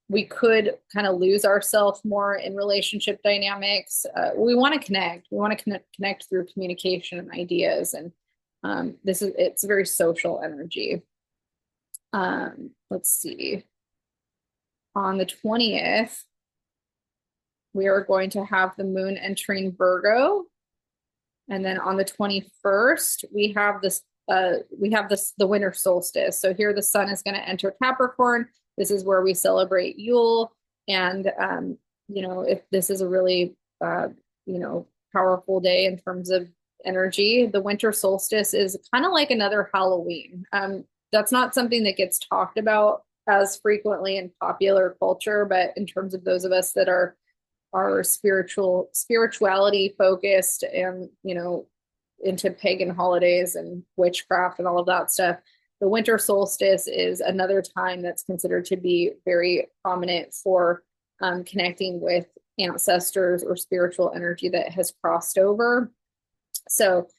We could kind of lose ourselves more in relationship dynamics. We want to connect. We want to connect through communication and ideas. And it's a very social energy. Let's see. On the 20th, we are going to have the moon entering Virgo. And then on the 21st, we have the winter solstice. So here the sun is going to enter Capricorn. This is where we celebrate Yule. And, if this is a really, powerful day in terms of energy, the winter solstice is kind of like another Halloween. That's not something that gets talked about as frequently in popular culture, but in terms of those of us that are spirituality focused and, into pagan holidays and witchcraft and all of that stuff, the winter solstice is another time that's considered to be very prominent for connecting with ancestors or spiritual energy that has crossed over. So,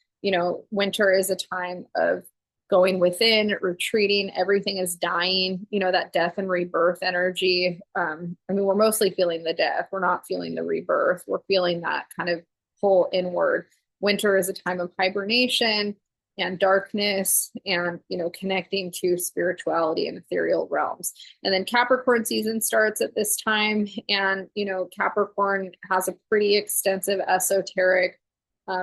winter is a time of going within, retreating, everything is dying, that death and rebirth energy. We're mostly feeling the death. We're not feeling the rebirth. We're feeling that kind of pull inward. Winter is a time of hibernation and darkness and, connecting to spirituality and ethereal realms. And then Capricorn season starts at this time. And, Capricorn has a pretty extensive esoteric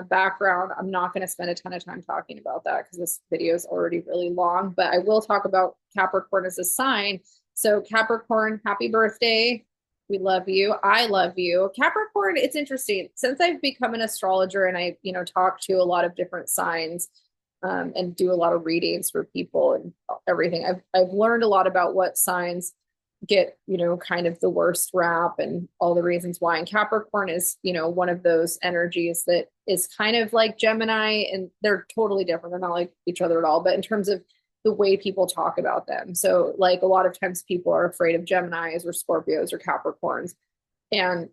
background. I'm not going to spend a ton of time talking about that because this video is already really long, but I will talk about Capricorn as a sign. So Capricorn, happy birthday. We love you. I love you. Capricorn, it's interesting. Since I've become an astrologer and I, talk to a lot of different signs, and do a lot of readings for people and everything. I've learned a lot about what signs get, kind of the worst rap and all the reasons why. And Capricorn is, one of those energies that is kind of like Gemini, and they're totally different. They're not like each other at all, but in terms of the way people talk about them. So like a lot of times people are afraid of Geminis or Scorpios or Capricorns. And,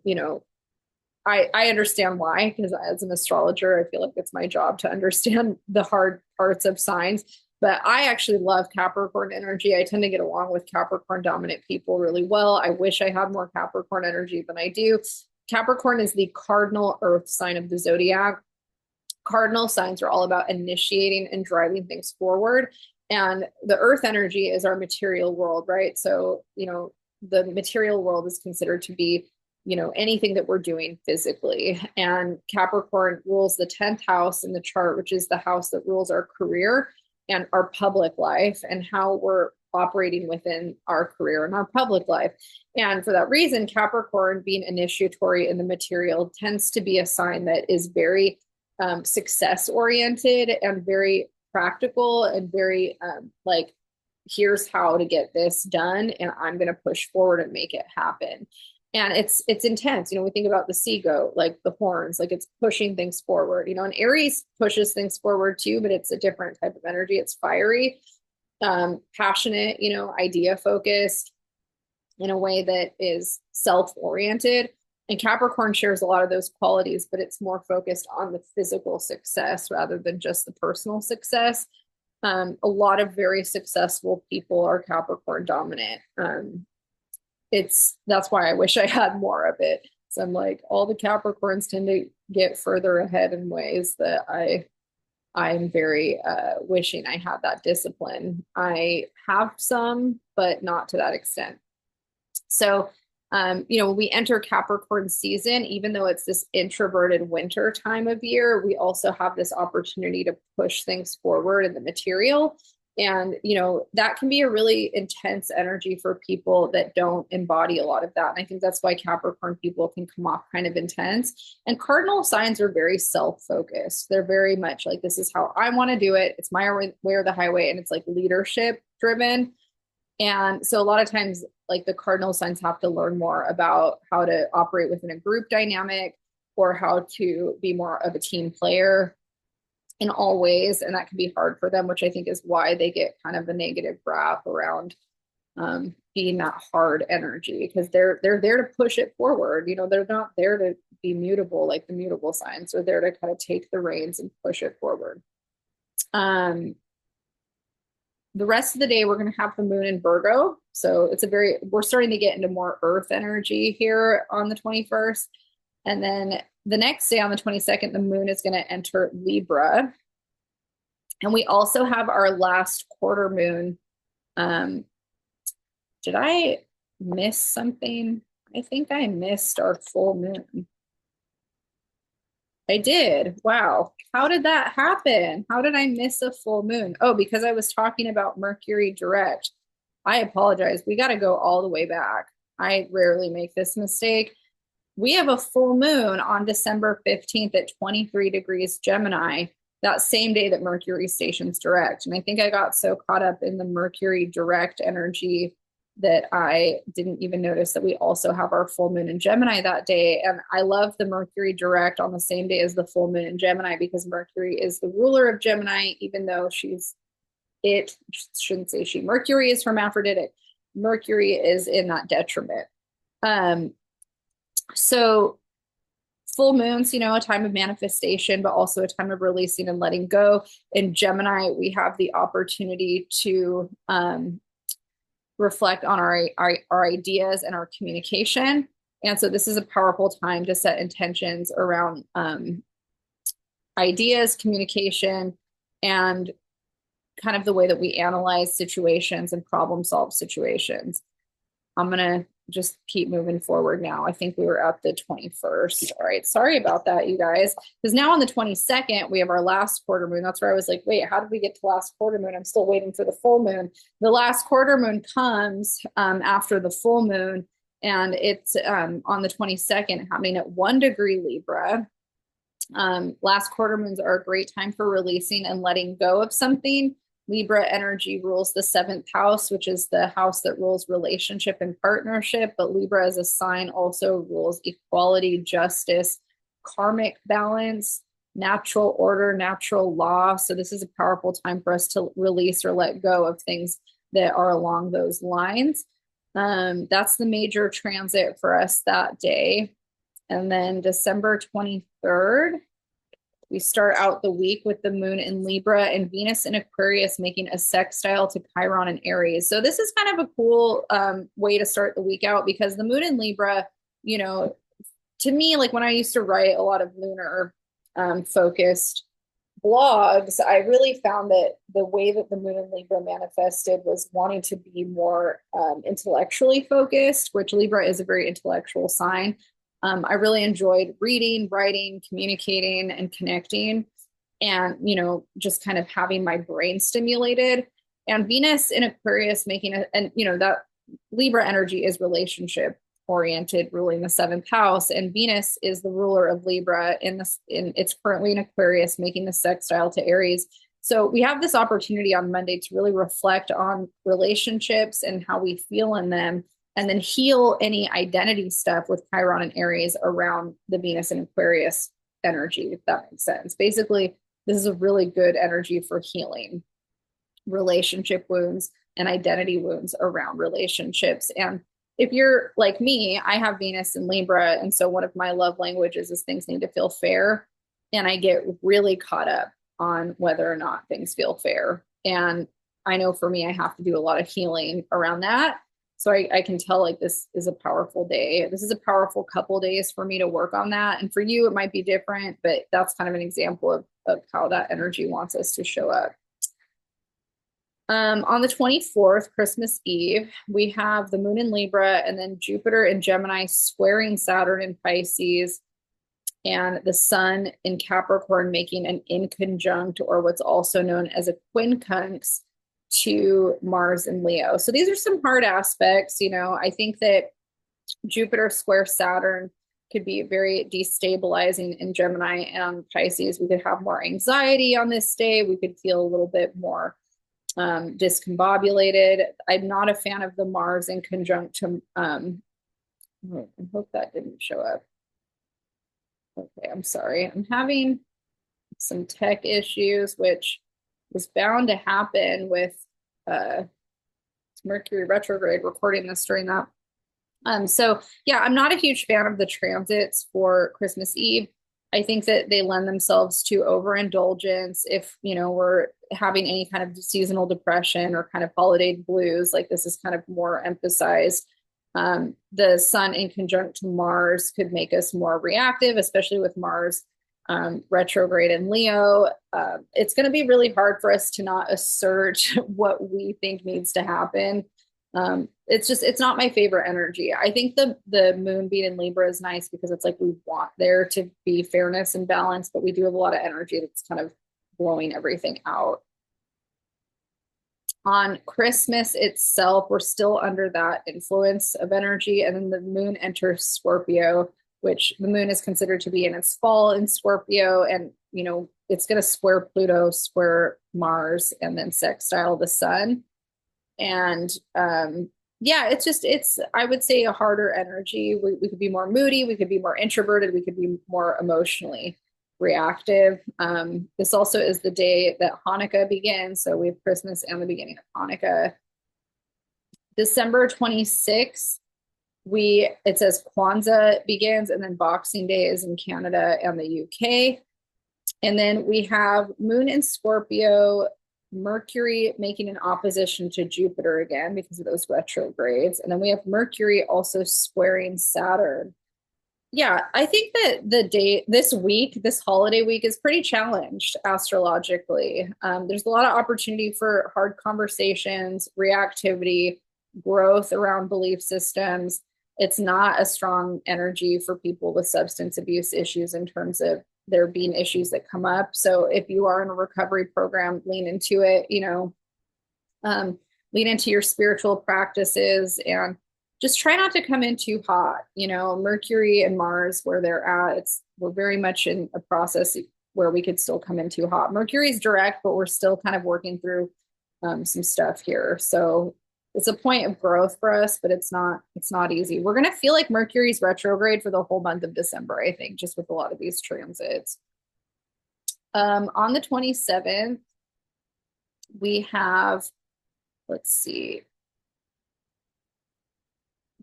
I understand why, because as an astrologer, I feel like it's my job to understand the hard parts of signs. But I actually love Capricorn energy. I tend to get along with Capricorn dominant people really well. I wish I had more Capricorn energy than I do. Capricorn is the cardinal earth sign of the zodiac. Cardinal signs are all about initiating and driving things forward. And the earth energy is our material world, right? So, the material world is considered to be anything that we're doing physically. And Capricorn rules the 10th house in the chart, which is the house that rules our career and our public life and how we're operating within our career and our public life. And for that reason, Capricorn, being initiatory in the material, tends to be a sign that is very success oriented and very practical and very here's how to get this done. And I'm going to push forward and make it happen. And it's intense. We think about the sea goat, like the horns, like it's pushing things forward, and Aries pushes things forward too, but it's a different type of energy. It's fiery, passionate, idea focused in a way that is self-oriented. And Capricorn shares a lot of those qualities, but it's more focused on the physical success rather than just the personal success. A lot of very successful people are Capricorn dominant. That's why I wish I had more of it. So I'm like, all the Capricorns tend to get further ahead in ways that I'm very wishing I had that discipline. I have some, but not to that extent. So When we enter Capricorn season, even though it's this introverted winter time of year, we also have this opportunity to push things forward in the material. And, that can be a really intense energy for people that don't embody a lot of that. And I think that's why Capricorn people can come off kind of intense. And cardinal signs are very self-focused. They're very much like, this is how I want to do it. It's my way or the highway. And it's like leadership driven. And so a lot of times, like the cardinal signs have to learn more about how to operate within a group dynamic or how to be more of a team player in all ways. And that can be hard for them, which I think is why they get kind of a negative rap around being that hard energy, because they're there to push it forward. They're not there to be mutable like the mutable signs. They're there to kind of take the reins and push it forward. The rest of the day, we're going to have the moon in Virgo. So we're starting to get into more earth energy here on the 21st. And then the next day on the 22nd, the moon is going to enter Libra. And we also have our last quarter moon. Did I miss something? I think I missed our full moon. I did. Wow. How did that happen? How did I miss a full moon? Oh, because I was talking about Mercury direct. I apologize. We got to go all the way back. I rarely make this mistake. We have a full moon on December 15th at 23 degrees Gemini, that same day that Mercury stations direct. And I think I got so caught up in the Mercury direct energy that I didn't even notice that we also have our full moon in Gemini that day. And I love the Mercury direct on the same day as the full moon in Gemini, because Mercury is the ruler of Gemini, even though Mercury is hermaphroditic. Mercury is in that detriment. So full moons, a time of manifestation, but also a time of releasing and letting go. In Gemini, we have the opportunity to reflect on our ideas and our communication. And so this is a powerful time to set intentions around ideas, communication, and kind of the way that we analyze situations and problem solve situations. I'm going to just keep moving forward now. I think we were at the 21st. All right. Sorry about that, you guys. Because now on the 22nd, we have our last quarter moon. That's where I was like, wait, how did we get to last quarter moon? I'm still waiting for the full moon. The last quarter moon comes after the full moon, and it's on the 22nd, happening at 1 degree Libra. Last quarter moons are a great time for releasing and letting go of something. Libra energy rules the 7th house, which is the house that rules relationship and partnership. But Libra as a sign also rules equality, justice, karmic balance, natural order, natural law. So this is a powerful time for us to release or let go of things that are along those lines. That's the major transit for us that day. And then December 23rd, we start out the week with the moon in Libra and Venus in Aquarius making a sextile to Chiron and Aries. So this is kind of a cool way to start the week out, because the moon in Libra, to me, like when I used to write a lot of lunar focused blogs, I really found that the way that the moon in Libra manifested was wanting to be more intellectually focused, which Libra is a very intellectual sign. I really enjoyed reading, writing, communicating, and connecting, and, just kind of having my brain stimulated. And Venus in Aquarius that Libra energy is relationship oriented, ruling the 7th house. And Venus is the ruler of Libra it's currently in Aquarius, making the sextile to Aries. So we have this opportunity on Monday to really reflect on relationships and how we feel in them, and then heal any identity stuff with Chiron and Aries around the Venus and Aquarius energy, if that makes sense. Basically, this is a really good energy for healing relationship wounds and identity wounds around relationships. And if you're like me, I have Venus in Libra. And so one of my love languages is things need to feel fair. And I get really caught up on whether or not things feel fair. And I know for me, I have to do a lot of healing around that. So I can tell like this is a powerful day. This is a powerful couple days for me to work on that. And for you, it might be different, but that's kind of an example of how that energy wants us to show up. On the 24th, Christmas Eve, we have the moon in Libra and then Jupiter in Gemini squaring Saturn in Pisces and the sun in Capricorn making an inconjunct, or what's also known as a quincunx, to Mars in Leo. So these are some hard aspects. I think that Jupiter square Saturn could be very destabilizing in Gemini and Pisces. We could have more anxiety on this day. We could feel a little bit more discombobulated. I'm not a fan of the Mars in conjunct to, I hope that didn't show up. Okay, I'm sorry. I'm having some tech issues, which is bound to happen with Mercury retrograde, recording this during that. So yeah, I'm not a huge fan of the transits for Christmas Eve. I think that they lend themselves to overindulgence. If, we're having any kind of seasonal depression or kind of holiday blues, like this is kind of more emphasized. The sun in conjunct to Mars could make us more reactive, especially with Mars retrograde in Leo. It's going to be really hard for us to not assert what we think needs to happen. It's not my favorite energy. I think the moon being in Libra is nice because it's like we want there to be fairness and balance, but we do have a lot of energy that's kind of blowing everything out. On Christmas itself, we're still under that influence of energy, and then the moon enters Scorpio, which the moon is considered to be in its fall in Scorpio, and it's going to square Pluto, square Mars, and then sextile the sun. And yeah, it's I would say a harder energy. We could be more moody, we could be more introverted, we could be more emotionally reactive. This also is the day that Hanukkah begins. So we have Christmas and the beginning of Hanukkah. December 26th, it says Kwanzaa begins, and then Boxing Day is in Canada and the UK. And then we have Moon in Scorpio, Mercury making an opposition to Jupiter again because of those retrogrades. And then we have Mercury also squaring Saturn. Yeah, I think that this holiday week is pretty challenged astrologically. There's a lot of opportunity for hard conversations, reactivity, growth around belief systems. It's not a strong energy for people with substance abuse issues in terms of there being issues that come up. So if you are in a recovery program, lean into it, lean into your spiritual practices and just try not to come in too hot. Mercury and Mars, where they're at, we're very much in a process where we could still come in too hot. Mercury's direct, but we're still kind of working through some stuff here. So it's a point of growth for us, but it's not easy. We're going to feel like Mercury's retrograde for the whole month of December, I think, just with a lot of these transits. On the 27th, we have, let's see,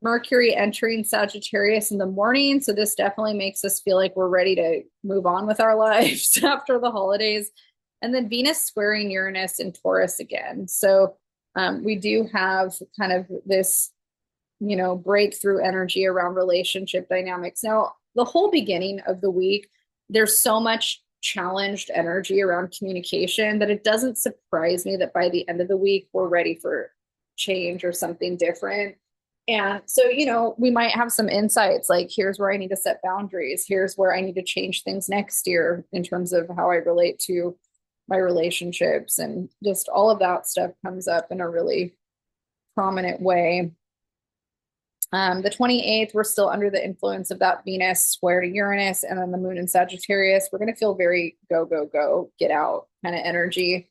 Mercury entering Sagittarius in the morning. So this definitely makes us feel like we're ready to move on with our lives after the holidays. And then Venus squaring Uranus in Taurus again. So we do have kind of this, breakthrough energy around relationship dynamics. Now, the whole beginning of the week, there's so much challenged energy around communication that it doesn't surprise me that by the end of the week, we're ready for change or something different. And so, we might have some insights like, here's where I need to set boundaries. Here's where I need to change things next year in terms of how I relate to my relationships, and just all of that stuff comes up in a really prominent way. The 28th, we're still under the influence of that Venus square to Uranus, and then the moon in Sagittarius. We're going to feel very go, go, go, get out kind of energy.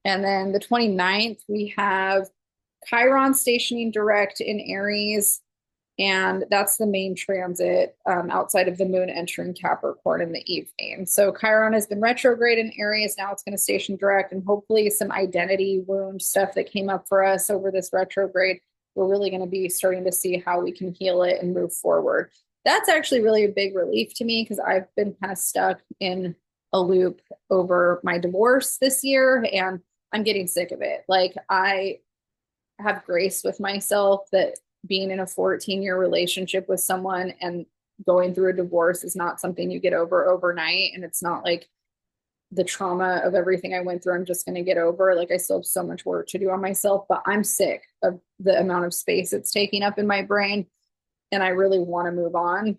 And then the 29th, we have Chiron stationing direct in Aries, and that's the main transit outside of the moon entering Capricorn in the evening. So Chiron has been retrograde in Aries. Now it's going to station direct, and hopefully some identity wound stuff that came up for us over this retrograde, we're really going to be starting to see how we can heal it and move forward. That's actually really a big relief to me because I've been kind of stuck in a loop over my divorce this year, and I'm getting sick of it. Like, I have grace with myself that being in a 14-year relationship with someone and going through a divorce is not something you get over overnight. And it's not like the trauma of everything I went through, I'm just going to get over. Like I still have so much work to do on myself, but I'm sick of the amount of space it's taking up in my brain. And I really want to move on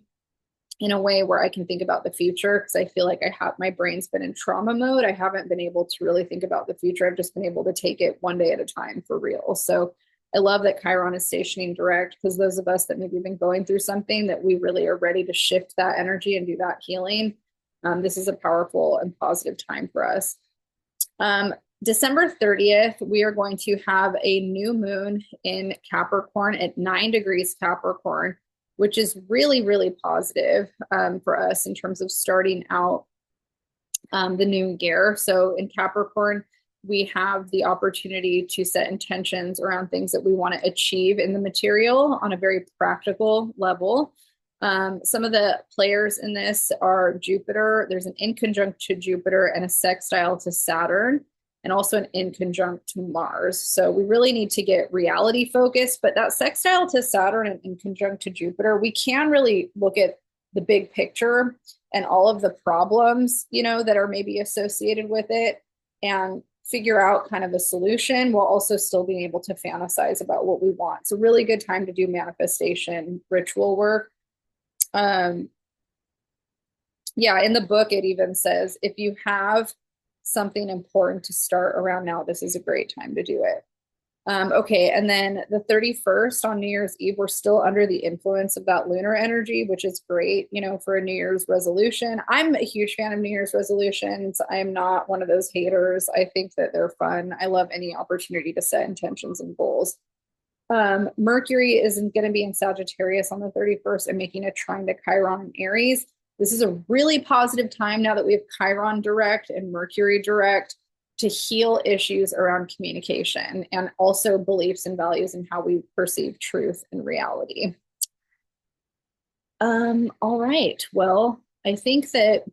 in a way where I can think about the future, because I feel like my brain's been in trauma mode. I haven't been able to really think about the future. I've just been able to take it one day at a time for real. So I love that Chiron is stationing direct, because those of us that maybe have been going through something, that we really are ready to shift that energy and do that healing. This is a powerful and positive time for us. December 30th, we are going to have a new moon in Capricorn at 9 degrees Capricorn, which is really, really positive for us in terms of starting out the new year. So in Capricorn, we have the opportunity to set intentions around things that we want to achieve in the material on a very practical level. Some of the players in this are Jupiter. There's an inconjunct to Jupiter and a sextile to Saturn, and also an inconjunct to Mars. So we really need to get reality focused, but that sextile to Saturn and inconjunct to Jupiter, we can really look at the big picture and all of the problems, that are maybe associated with it, and figure out kind of a solution while also still being able to fantasize about what we want. It's a really good time to do manifestation ritual work. Yeah, in the book, it even says, if you have something important to start around now, this is a great time to do it. Okay, and then the 31st on New Year's Eve, we're still under the influence of that lunar energy, which is great, for a New Year's resolution. I'm a huge fan of New Year's resolutions. I am not one of those haters. I think that they're fun. I love any opportunity to set intentions and goals. Mercury isn't going to be in Sagittarius on the 31st and making a trine to Chiron in Aries. This is a really positive time now that we have Chiron direct and Mercury direct to heal issues around communication and also beliefs and values and how we perceive truth and reality. All right. Well, I think that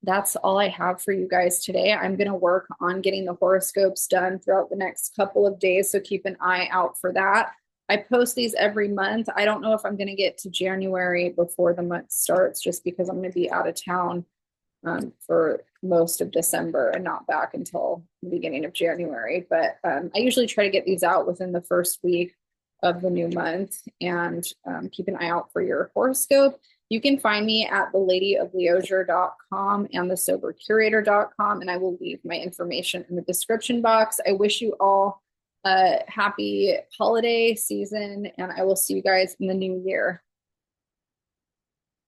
that's all I have for you guys today. I'm going to work on getting the horoscopes done throughout the next couple of days, so keep an eye out for that. I post these every month. I don't know if I'm going to get to January before the month starts, just because I'm going to be out of town for most of December and not back until the beginning of January. But I usually try to get these out within the first week of the new month, and keep an eye out for your horoscope. You can find me at theladyofleisure.com and thesobercurator.com, and I will leave my information in the description box. I wish you all a happy holiday season, and I will see you guys in the new year.